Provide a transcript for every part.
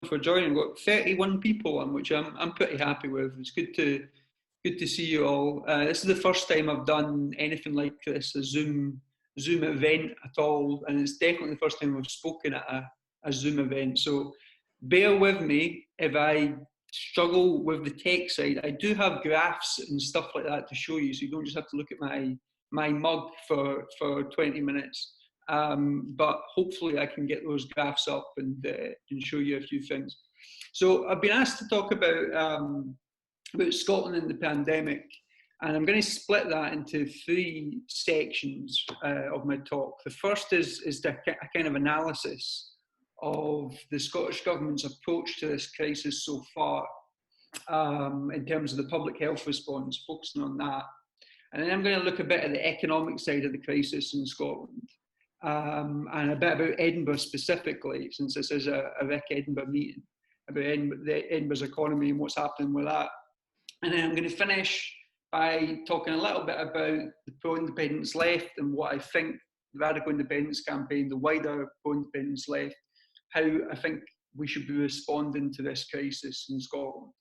for joining. We've got 31 people on, which I'm pretty happy with. It's good to see you all. This is the first time I've done anything like this, a Zoom event at all, and it's definitely the first time we've spoken at a Zoom event. So bear with me if I struggle with the tech side. I do have graphs and stuff like that to show you, so you don't just have to look at my mug for 20 minutes. But hopefully I can get those graphs up and show you a few things. So I've been asked to talk about Scotland and the pandemic, and I'm going to split that into 3 sections of my talk. The first is a kind of analysis of the Scottish Government's approach to this crisis so far, in terms of the public health response, focusing on that. And then I'm going to look a bit at the economic side of the crisis in Scotland, and a bit about Edinburgh specifically, since this is a RIC Edinburgh meeting, about Edinburgh's economy and what's happening with that. And then I'm going to finish by talking a little bit about the pro-independence left and what I think the radical independence campaign, the wider pro-independence left, how I think we should be responding to this crisis in Scotland.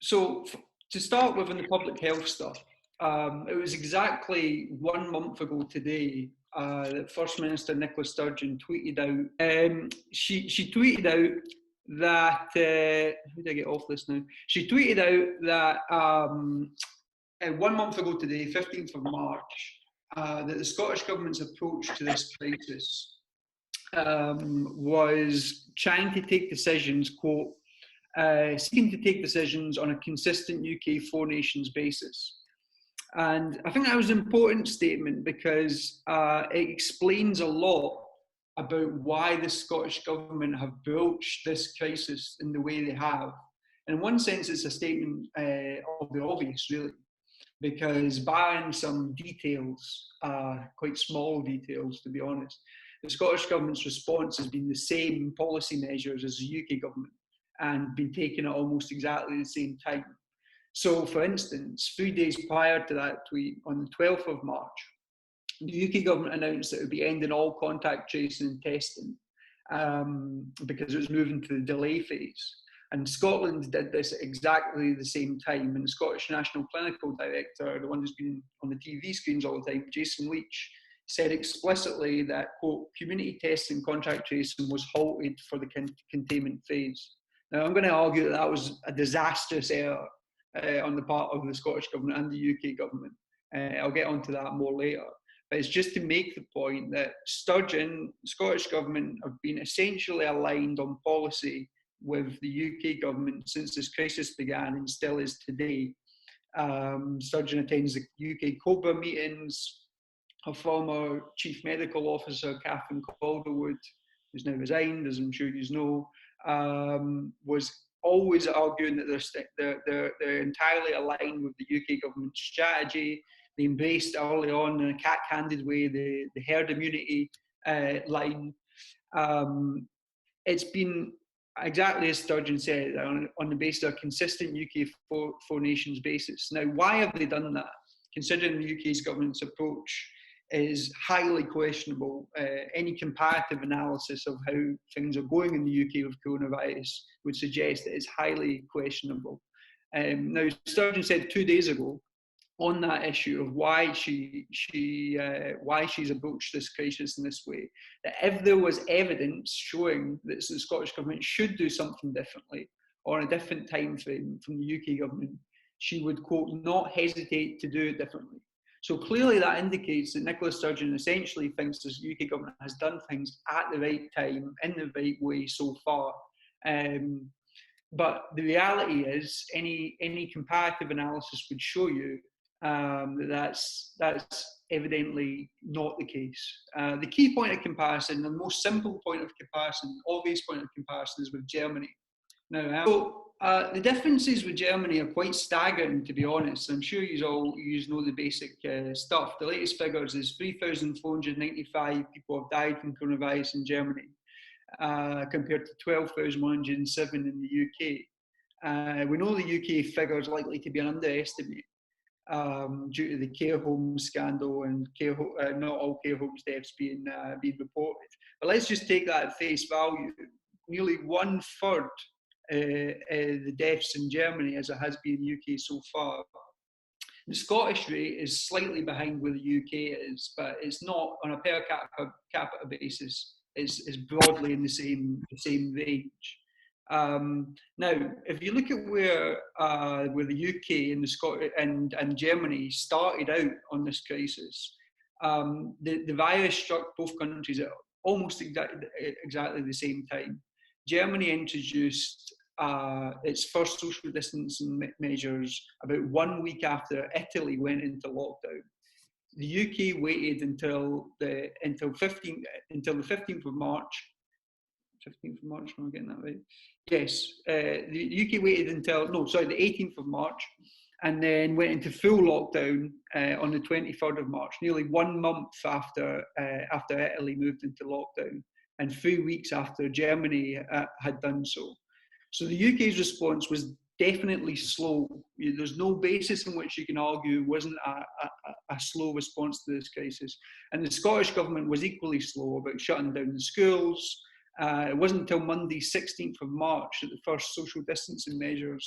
So to start with, on the public health stuff, it was exactly 1 month ago today that First Minister Nicola Sturgeon tweeted out. She tweeted out that how do I get off this now? She tweeted out that 1 month ago today, 15th of March, that the Scottish Government's approach to this crisis was trying to take decisions, quote, seeking to take decisions on a consistent UK 4 nations basis. And I think that was an important statement because it explains a lot about why the Scottish Government have broached this crisis in the way they have. In one sense, it's a statement of the obvious, really, because barring some details, quite small details to be honest, the Scottish Government's response has been the same policy measures as the UK Government and been taken at almost exactly the same time. So, for instance, 3 days prior to that tweet, on the 12th of March, the UK Government announced that it would be ending all contact tracing and testing because it was moving to the delay phase. And Scotland did this at exactly the same time. And the Scottish National Clinical Director, the one who's been on the TV screens all the time, Jason Leach, said explicitly that, quote, community testing and contact tracing was halted for the containment phase. Now, I'm going to argue that that was a disastrous error on the part of the Scottish Government and the UK Government. I'll get onto that more later. But it's just to make the point that Sturgeon, the Scottish Government, have been essentially aligned on policy with the UK Government since this crisis began and still is today. Sturgeon attends the UK COBRA meetings. Her former Chief Medical Officer, Catherine Calderwood, who's now resigned, as I'm sure you know, was always arguing that they're entirely aligned with the UK Government's strategy. They embraced early on in a cat-handed way the herd immunity line. It's been exactly as Sturgeon said, on the basis of a consistent UK four nations basis. Now, why have they done that? Considering the UK's government's approach is highly questionable. Any comparative analysis of how things are going in the UK with coronavirus would suggest that it's highly questionable. Now, Sturgeon said 2 days ago on that issue of why she's approached this crisis in this way, that if there was evidence showing that the Scottish Government should do something differently or on a different time frame from the UK Government, she would, quote, not hesitate to do it differently. So clearly that indicates that Nicola Sturgeon essentially thinks the UK Government has done things at the right time, in the right way so far. But the reality is, any comparative analysis would show you that's evidently not the case. The key point of comparison, the most simple point of comparison, obvious point of comparison is with Germany. Now, the differences with Germany are quite staggering, to be honest. I'm sure you know the basic stuff. The latest figures is 3,495 people have died from coronavirus in Germany, compared to 12,107 in the UK. We know the UK figure is likely to be an underestimate. due to the care home scandal and not all care homes deaths being reported. But let's just take that at face value. Nearly 1/3 the deaths in Germany, as it has been in the UK so far. The Scottish rate is slightly behind where the UK is, but it's not on a per capita basis. It's broadly in the same range. Now, if you look at where the UK and and Germany started out on this crisis, the virus struck both countries at almost exactly the same time. Germany introduced its first social distancing measures about 1 week after Italy went into lockdown. The UK waited until the 15th of March. 15th of March, am I getting that right? Yes, the UK waited until, the 18th of March, and then went into full lockdown on the 23rd of March, nearly 1 month after Italy moved into lockdown, and 3 weeks after Germany had done so. So the UK's response was definitely slow. There's no basis in which you can argue it wasn't a slow response to this crisis. And the Scottish government was equally slow about shutting down the schools. It wasn't until Monday, 16th of March, that the first social distancing measures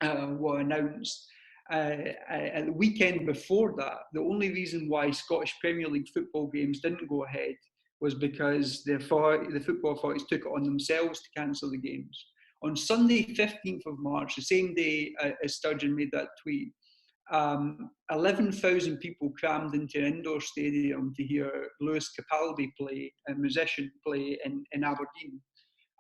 were announced. At the weekend before that, the only reason why Scottish Premier League football games didn't go ahead was because the football authorities took it on themselves to cancel the games. On Sunday, 15th of March, the same day as Sturgeon made that tweet, 11,000 people crammed into an indoor stadium to hear Lewis Capaldi play, a musician, play in Aberdeen.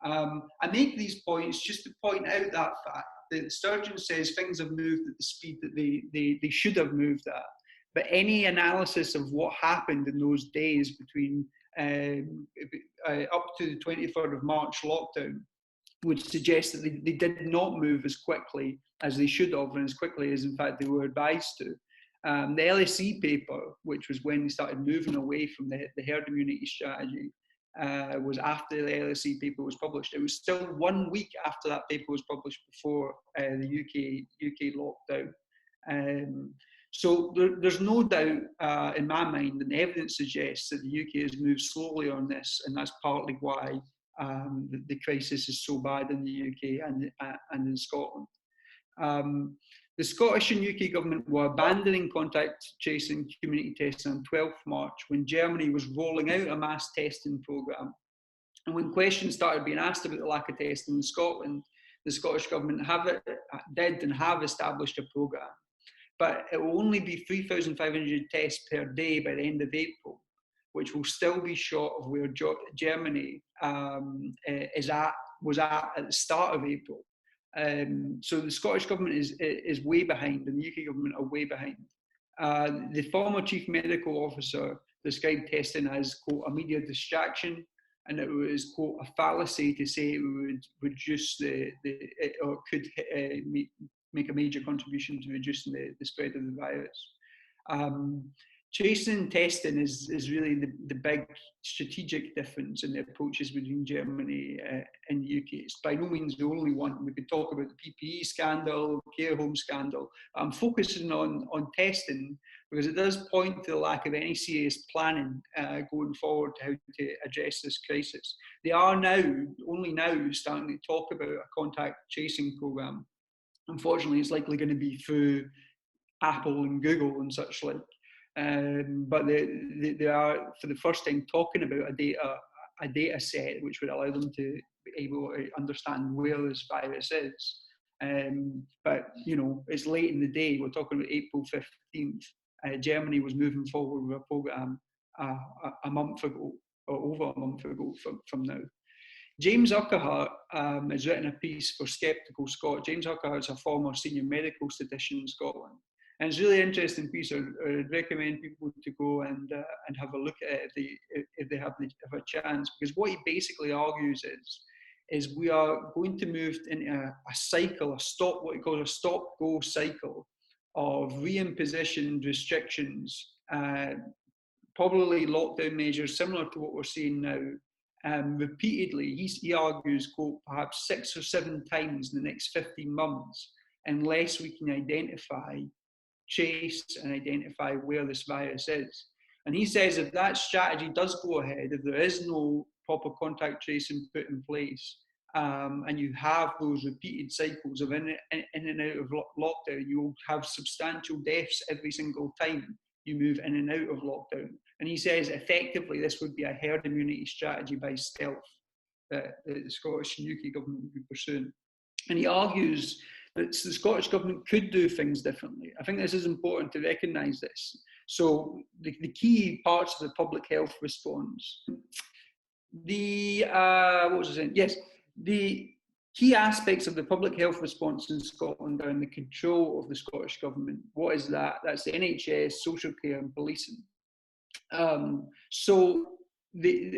I make these points just to point out that fact that Sturgeon says things have moved at the speed that they should have moved at. But any analysis of what happened in those days between up to the 23rd of March lockdown would suggest that they did not move as quickly as they should have, and as quickly as in fact they were advised to. The LSE paper, which was when they started moving away from the herd immunity strategy, was after the LSE paper was published. It was still 1 week after that paper was published before the UK lockdown. So there's no doubt in my mind, and the evidence suggests that the UK has moved slowly on this, and that's partly why the crisis is so bad in the UK and in Scotland. The Scottish and UK government were abandoning contact tracing community testing on 12th March when Germany was rolling out a mass testing programme. And when questions started being asked about the lack of testing in Scotland, the Scottish government did and have established a programme. But it will only be 3,500 tests per day by the end of April, which will still be short of where Germany was at the start of April. So the Scottish government is way behind, and the UK government are way behind. The former chief medical officer described testing as, quote, a media distraction, and it was, quote, a fallacy to say it would reduce or could make a major contribution to reducing the spread of the virus. Tracing and testing is really the big strategic difference in the approaches between Germany and the UK. It's by no means the only one. We could talk about the PPE scandal, care home scandal. I'm focusing on testing because it does point to the lack of any serious planning going forward to how to address this crisis. They are only now starting to talk about a contact tracing programme. Unfortunately, it's likely going to be through Apple and Google and such like. But they are, for the first time, talking about a data set which would allow them to be able to understand where this virus is. But, it's late in the day. We're talking about April 15th. Germany was moving forward with a programme a month ago, or over a month ago from now. James Urquhart has written a piece for Skeptical Scot. James Urquhart is a former senior medical statistician in Scotland. And it's a really interesting piece. I'd recommend people to go and have a look at it if they have a chance, because what he basically argues is we are going to move into a cycle, what he calls a stop-go cycle of reimpositioned restrictions, probably lockdown measures similar to what we're seeing now, repeatedly. He argues, quote, perhaps 6 or 7 times in the next 15 months, unless we can identify trace and identify where this virus is. And he says if that strategy does go ahead, if there is no proper contact tracing put in place, and you have those repeated cycles of in and out of lockdown, you'll have substantial deaths every single time you move in and out of lockdown. And he says effectively this would be a herd immunity strategy by stealth that the Scottish and UK government would be pursuing. And he argues that the Scottish government could do things differently. I think this is important to recognise this. So the key parts of the public health response, what was I saying? Yes, the key aspects of the public health response in Scotland are in the control of the Scottish government. What is that? That's the NHS, social care and policing.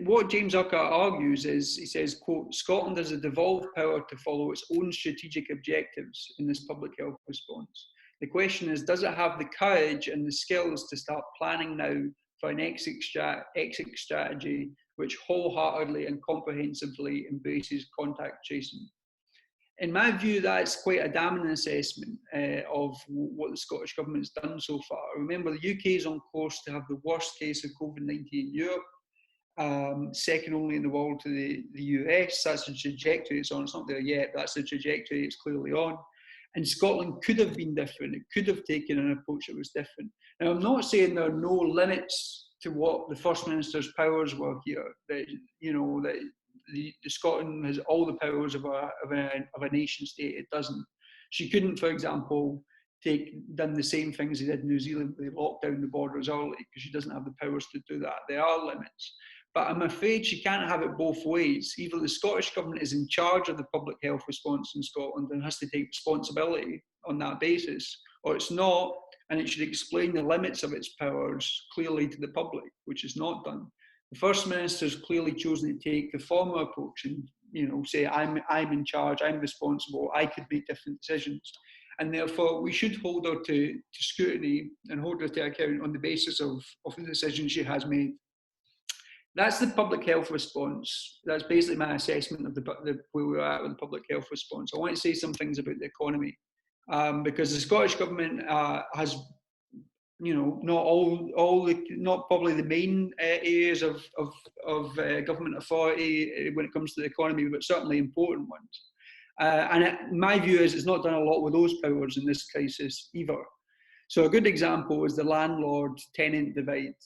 What James Urquhart argues is, he says, quote, Scotland has a devolved power to follow its own strategic objectives in this public health response. The question is, does it have the courage and the skills to start planning now for an exit strategy which wholeheartedly and comprehensively embraces contact tracing? In my view, that's quite a damning assessment of what the Scottish government's done so far. Remember, the UK is on course to have the worst case of COVID-19 in Europe, second only in the world to the US. That's the trajectory it's on. It's not there yet, but that's the trajectory it's clearly on. And Scotland could have been different. It could have taken an approach that was different. Now, I'm not saying there are no limits to what the First Minister's powers were here. That, you know, that the Scotland has all the powers of a nation state. It doesn't. She couldn't, for example, done the same things they did in New Zealand. They locked down the borders early because she doesn't have the powers to do that. There are limits. But I'm afraid she can't have it both ways. Either the Scottish government is in charge of the public health response in Scotland and has to take responsibility on that basis, or it's not, and it should explain the limits of its powers clearly to the public, which is not done. The First Minister's clearly chosen to take the former approach and, you know, say, I'm in charge, I'm responsible, I could make different decisions. And therefore, we should hold her to scrutiny and hold her to account on the basis of the decisions she has made. That's the public health response. That's basically my assessment of where we're at with the public health response. I want to say some things about the economy, because the Scottish government has, you know, not probably the main areas of government authority when it comes to the economy, but certainly important ones. My view is it's not done a lot with those powers in this crisis either. So a good example is the landlord-tenant divide.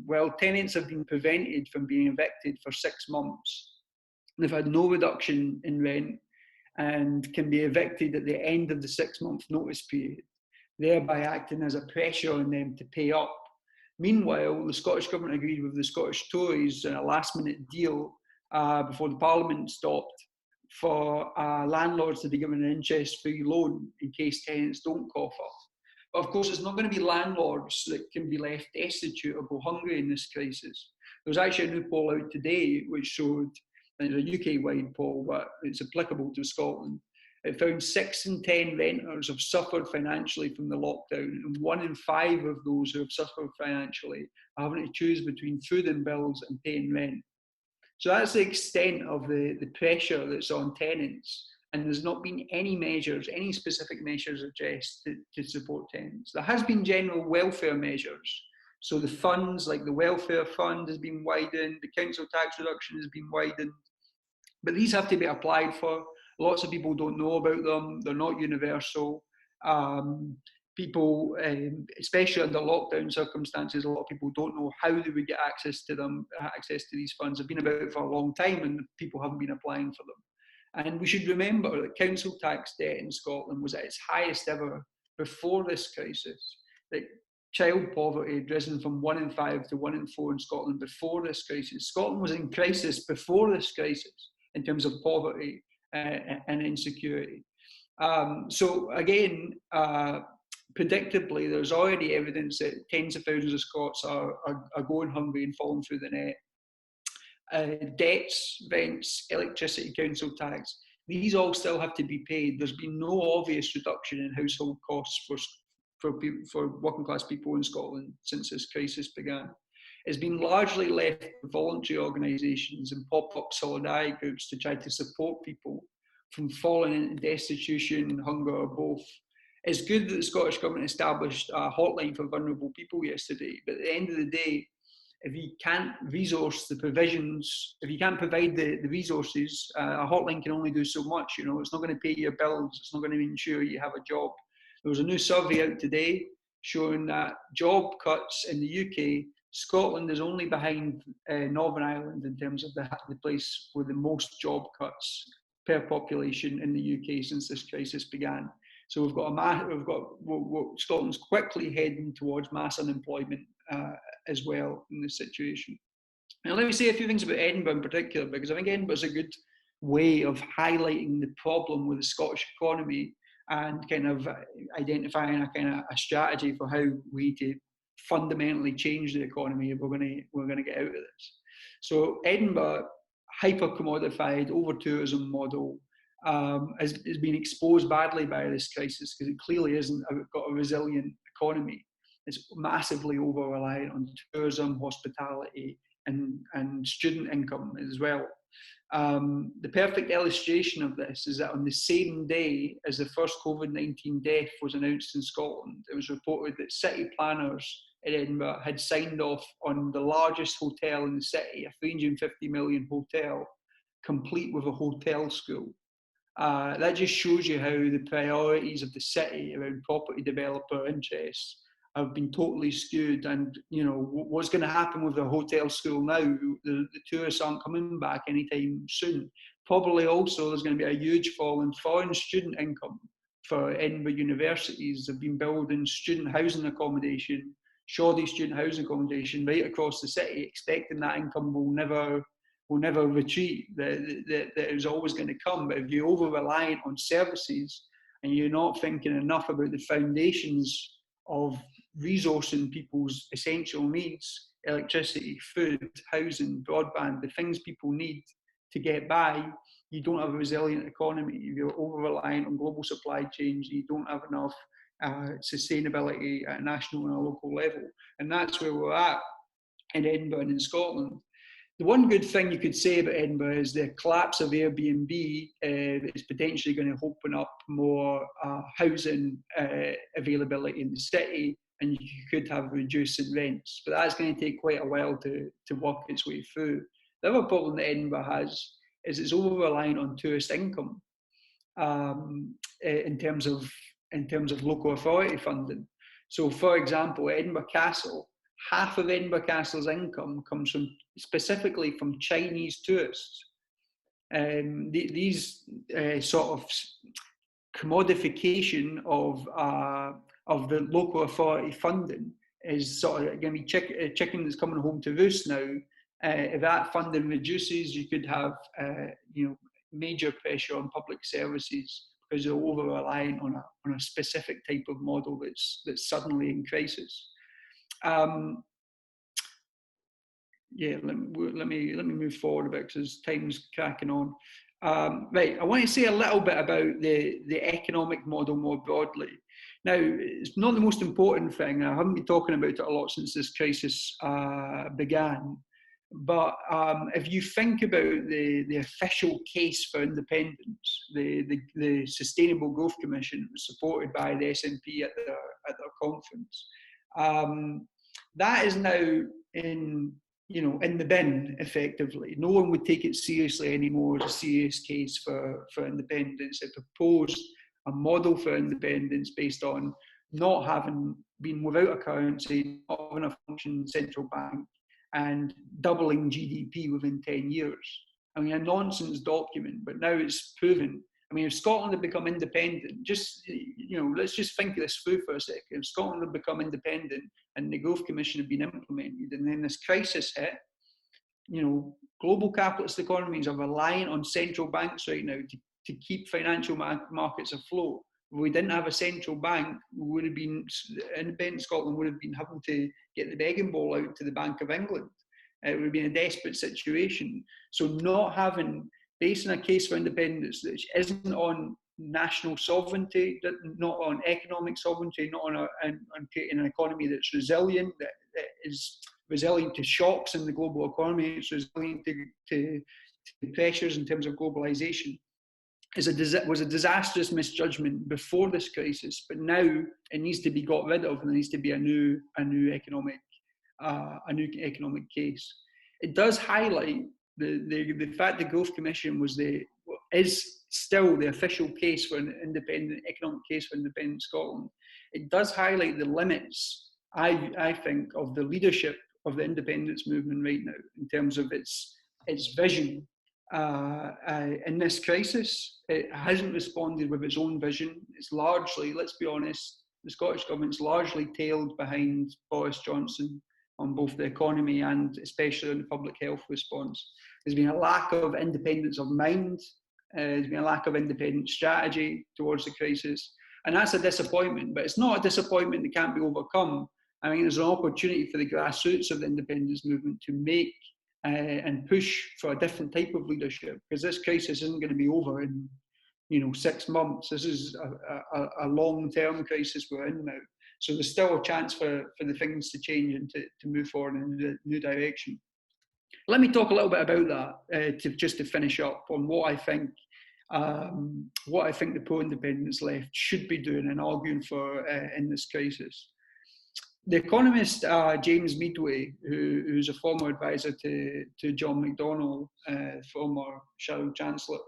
Well, tenants have been prevented from being evicted for 6 months. They've had no reduction in rent and can be evicted at the end of the 6-month notice period, thereby acting as a pressure on them to pay up. Meanwhile, the Scottish Government agreed with the Scottish Tories in a last-minute deal before the Parliament stopped for landlords to be given an interest-free loan in case tenants don't cough up. But of course, it's not going to be landlords that can be left destitute or go hungry in this crisis. There was actually a new poll out today which showed, and it's a UK-wide poll, but it's applicable to Scotland. It found 6 in 10 renters have suffered financially from the lockdown, and 1 in 5 of those who have suffered financially are having to choose between food and bills and paying rent. So that's the extent of the pressure that's on tenants. And there's not been any measures, any specific measures addressed to support tenants. There has been general welfare measures. So the funds, like the welfare fund, has been widened, the council tax reduction has been widened. But these have to be applied for. Lots of people don't know about them. They're not universal. People, especially under lockdown circumstances, a lot of people don't know how they would get access to them, access to these funds. They've been about for a long time and people haven't been applying for them. And we should remember that council tax debt in Scotland was at its highest ever before this crisis. That child poverty had risen from 1 in 5 to 1 in 4 in Scotland before this crisis. Scotland was in crisis before this crisis in terms of poverty and insecurity. So again, predictably, there's already evidence that tens of thousands of Scots are going hungry and falling through the net. Debts, rents, electricity, council tax, these all still have to be paid. There's been no obvious reduction in household costs for working class people in Scotland since this crisis began. It's been largely left to voluntary organisations and pop-up solidarity groups to try to support people from falling into destitution, hunger, or both. It's good that the Scottish Government established a hotline for vulnerable people yesterday, but at the end of the day, if you can't resource the provisions, if you can't provide the resources, a hotline can only do so much. You know, it's not going to pay your bills. It's not going to ensure you have a job. There was a new survey out today showing that job cuts in the UK, Scotland is only behind Northern Ireland in terms of the place with the most job cuts per population in the UK since this crisis began. So we've got Scotland's quickly heading towards mass unemployment as well in this situation. Now, let me say a few things about Edinburgh in particular, because I think Edinburgh is a good way of highlighting the problem with the Scottish economy and kind of identifying a strategy for how we to fundamentally change the economy if we're going to get out of this. So Edinburgh, hyper commodified, over tourism model, has been exposed badly by this crisis because it clearly isn't got a resilient economy. It's massively over reliant on tourism, hospitality, and student income as well. The perfect illustration of this is that on the same day as the first COVID-19 death was announced in Scotland, it was reported that city planners in Edinburgh had signed off on the largest hotel in the city, a 350 million hotel, complete with a hotel school. That just shows you how the priorities of the city around property developer interests have been totally skewed. And you know what's going to happen with the hotel school now? The tourists aren't coming back anytime soon. Probably also there's going to be a huge fall in foreign student income for Edinburgh universities. They've been building student housing accommodation, shoddy student housing accommodation right across the city, expecting that income will never retreat, that is always going to come. But if you're over-reliant on services and you're not thinking enough about the foundations of resourcing people's essential needs, electricity, food, housing, broadband, the things people need to get by, you don't have a resilient economy. If you're over-reliant on global supply chains, you don't have enough sustainability at a national and a local level. And that's where we're at in Edinburgh and in Scotland. The one good thing you could say about Edinburgh is the collapse of Airbnb is potentially going to open up more housing availability in the city, and you could have reducing rents. But that's going to take quite a while to work its way through. The other problem that Edinburgh has is it's over-reliant on tourist income in terms of local authority funding. So, for example, Edinburgh Castle, half of Edinburgh Castle's income comes specifically from Chinese tourists. These sort of commodification of the local authority funding is sort of going to be chicken that's coming home to roost now. If that funding reduces, you could have major pressure on public services because they're over-reliant on a specific type of model that's suddenly in crisis. Let me move forward a bit because time's cracking on. Right, I want to say a little bit about the economic model more broadly. Now, it's not the most important thing. I haven't been talking about it a lot since this crisis began. But if you think about the official case for independence, the Sustainable Growth Commission was supported by the SNP at their conference. That is now in the bin, effectively. No one would take it seriously anymore as a serious case for independence. It proposed a model for independence based on not having been without a currency, not having a functioning central bank, and doubling GDP within 10 years. I mean, a nonsense document, but now it's proven. I mean, if Scotland had become independent, let's just think this through for a second. If Scotland had become independent and the Growth Commission had been implemented, and then this crisis hit, global capitalist economies are reliant on central banks right now to keep financial markets afloat. If we didn't have a central bank, independent Scotland would have been having to get the begging bowl out to the Bank of England. It would have been a desperate situation. So not having, based on a case for independence which isn't on national sovereignty, not on economic sovereignty, not on creating an economy that's resilient, that is resilient to shocks in the global economy, it's resilient to pressures in terms of globalisation. was a disastrous misjudgment before this crisis, but now it needs to be got rid of, and there needs to be a new economic case. It does highlight the fact the Growth Commission is still the official case for an economic case for independent Scotland. It does highlight the limits, I think, of the leadership of the independence movement right now in terms of its vision in this crisis. It hasn't responded with its own vision. It's largely, let's be honest, the Scottish Government's largely tailed behind Boris Johnson on both the economy and especially on the public health response. There's been a lack of independence of mind. There's been a lack of independent strategy towards the crisis. And that's a disappointment, but it's not a disappointment that can't be overcome. I mean, there's an opportunity for the grassroots of the independence movement to make and push for a different type of leadership, because this crisis isn't going to be over in 6 months. This is a long-term crisis we're in now. So there's still a chance for the things to change and to move forward in a new direction. Let me talk a little bit about that to finish up on what I think the pro-independence left should be doing and arguing for in this crisis. The economist James Meadway, who's a former advisor to John McDonnell, former Shadow Chancellor,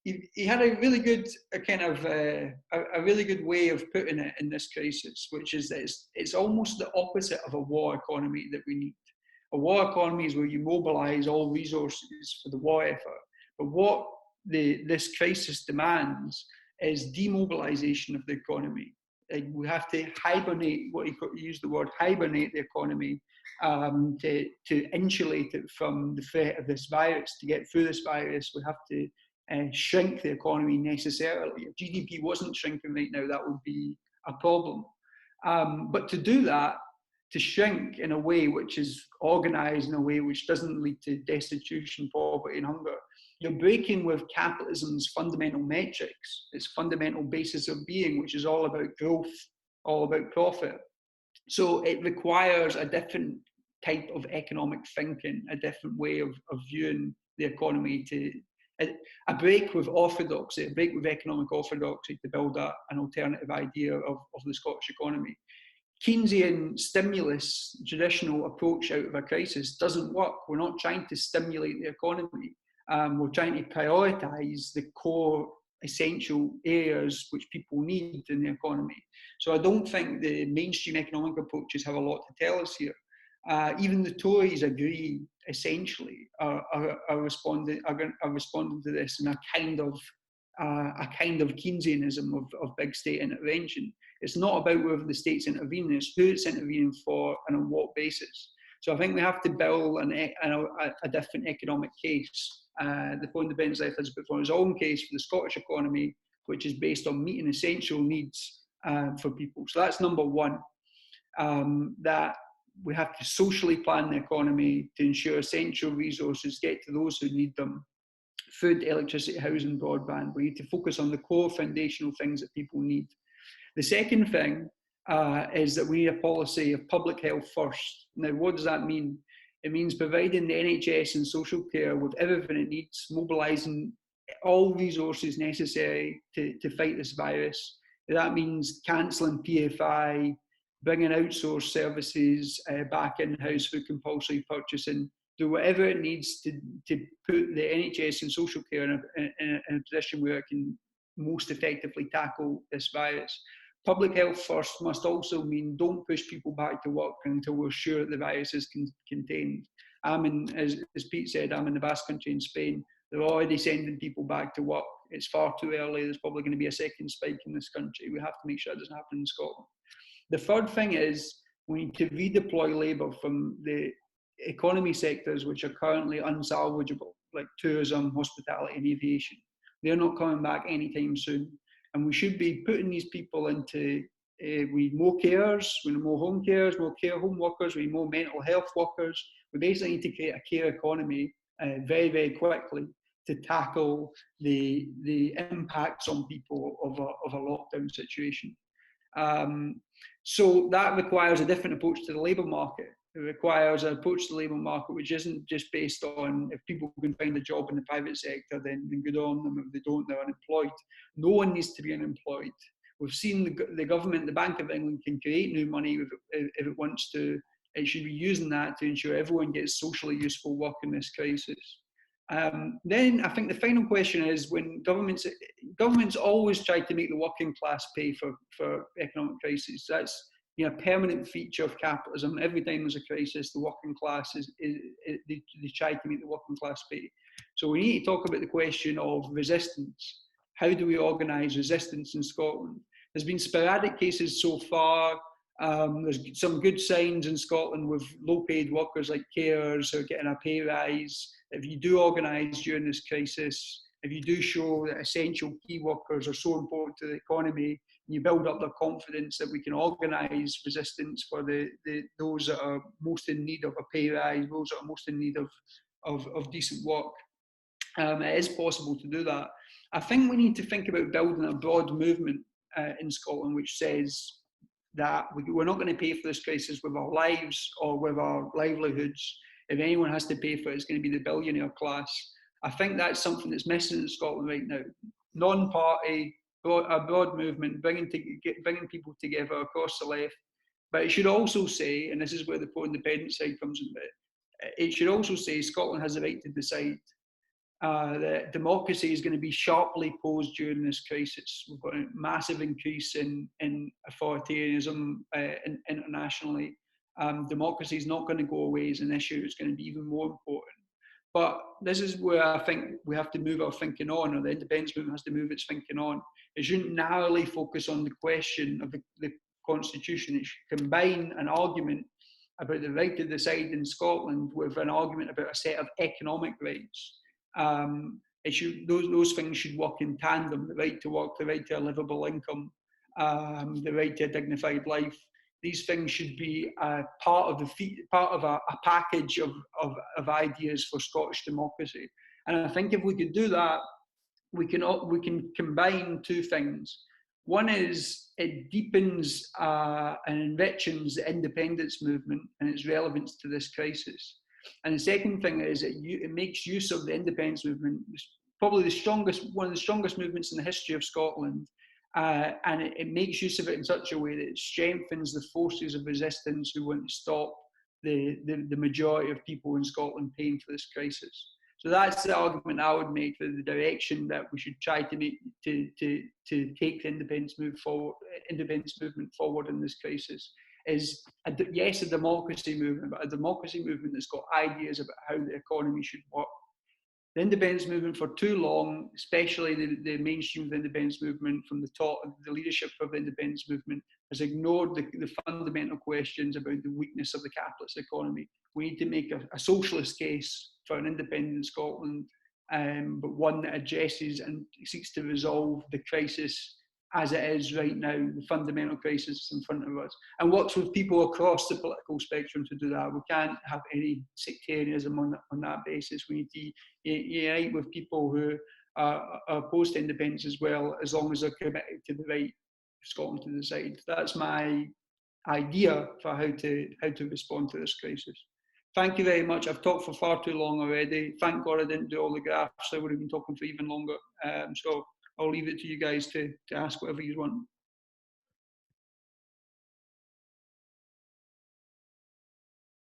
he had a really good a really good way of putting it in this crisis, which is that it's almost the opposite of a war economy that we need. A war economy is where you mobilise all resources for the war effort, but what this crisis demands is demobilisation of the economy. We have to hibernate, he used the word hibernate the economy to insulate it from the threat of this virus. To get through this virus, we have to shrink the economy necessarily. If GDP wasn't shrinking right now, that would be a problem. But to do that, to shrink in a way which is organised in a way which doesn't lead to destitution, poverty and hunger, you're breaking with capitalism's fundamental metrics, its fundamental basis of being, which is all about growth, all about profit. So it requires a different type of economic thinking, a different way of viewing the economy, a break with orthodoxy, a break with economic orthodoxy to build an alternative idea of the Scottish economy. Keynesian stimulus, traditional approach out of a crisis doesn't work. We're not trying to stimulate the economy. We're trying to prioritise the core essential areas which people need in the economy. So I don't think the mainstream economic approaches have a lot to tell us here. Even the Tories agree, essentially, are responding to this in a kind of Keynesianism of big state intervention. It's not about whether the state's intervening, it's who it's intervening for and on what basis. So I think we have to build a different economic case. The pro-independence left has put forward his own case for the Scottish economy, which is based on meeting essential needs for people. So that's number one, that we have to socially plan the economy to ensure essential resources get to those who need them. Food, electricity, housing, broadband. We need to focus on the core foundational things that people need. The second thing is that we need a policy of public health first. Now, what does that mean? It means providing the NHS and social care with everything it needs, mobilising all resources necessary to fight this virus. That means cancelling PFI, bringing outsourced services back in-house for compulsory purchasing, do whatever it needs to put the NHS and social care in a position where it can most effectively tackle this virus. Public health first must also mean don't push people back to work until we're sure that the virus is contained. As Pete said, I'm in the Basque Country in Spain. They're already sending people back to work. It's far too early. There's probably going to be a second spike in this country. We have to make sure it doesn't happen in Scotland. The third thing is we need to redeploy labour from the economy sectors which are currently unsalvageable, like tourism, hospitality and aviation. They're not coming back anytime soon. And we should be putting these people into, we need more carers, we need more home carers, more care home workers, we need more mental health workers. We basically need to create a care economy very, very quickly to tackle the impacts on people of a lockdown situation. So that requires a different approach to the labour market. It requires an approach to the labour market which isn't just based on if people can find a job in the private sector, then good on them. If they don't, they're unemployed. No one needs to be unemployed. We've seen the government, the Bank of England, can create new money if it wants to. It should be using that to ensure everyone gets socially useful work in this crisis. Then I think the final question is, when governments always try to make the working class pay for economic crises. That's a permanent feature of capitalism. Every time there's a crisis, the working class they try to make the working class pay. So we need to talk about the question of resistance. How do we organise resistance in Scotland? There's been sporadic cases so far. There's some good signs in Scotland with low-paid workers like carers who are getting a pay rise. If you do organise during this crisis, if you do show that essential key workers are so important to the economy, and you build up their confidence that we can organise resistance for those that are most in need of a pay rise, those that are most in need of decent work, it is possible to do that. I think we need to think about building a broad movement in Scotland which says that we're not going to pay for this crisis with our lives or with our livelihoods. If anyone has to pay for it, it's going to be the billionaire class. I think that's something that's missing in Scotland right now. Non-party, a broad movement, bringing people together across the left. But it should also say, and this is where the pro-independence side comes in, it should also say Scotland has the right to decide. That democracy is going to be sharply posed during this crisis. We've got a massive increase in authoritarianism internationally. Democracy is not going to go away as an issue. It's going to be even more important. But this is where I think we have to move our thinking on, or the independence movement has to move its thinking on. It shouldn't narrowly focus on the question of the constitution. It should combine an argument about the right to decide in Scotland with an argument about a set of economic rights. Those things should work in tandem: the right to work, the right to a livable income, the right to a dignified life. These things should be part of a package of ideas for Scottish democracy. And I think if we could do that, we can combine two things. One is it deepens and enriches the independence movement and its relevance to this crisis. And the second thing is it makes use of the independence movement, probably one of the strongest movements in the history of Scotland, and it makes use of it in such a way that it strengthens the forces of resistance who want to stop the majority of people in Scotland paying for this crisis. So that's the argument I would make for the direction that we should try to make to take the independence movement forward in this crisis. Is yes, a democracy movement, but a democracy movement that's got ideas about how the economy should work. The independence movement for too long, especially the mainstream of the independence movement from the top, the leadership of the independence movement, has ignored the fundamental questions about the weakness of the capitalist economy. We need to make a socialist case for an independent Scotland, but one that addresses and seeks to resolve the crisis as it is right now, the fundamental crisis in front of us, and works with people across the political spectrum to do that. We can't have any sectarianism on that basis. We need to unite with people who are opposed to independence as well, as long as they're committed to the right of Scotland to decide. That's my idea for how to respond to this crisis. Thank you very much. I've talked for far too long already. Thank God I didn't do all the graphs. I would have been talking for even longer. So I'll leave it to you guys to ask whatever you want.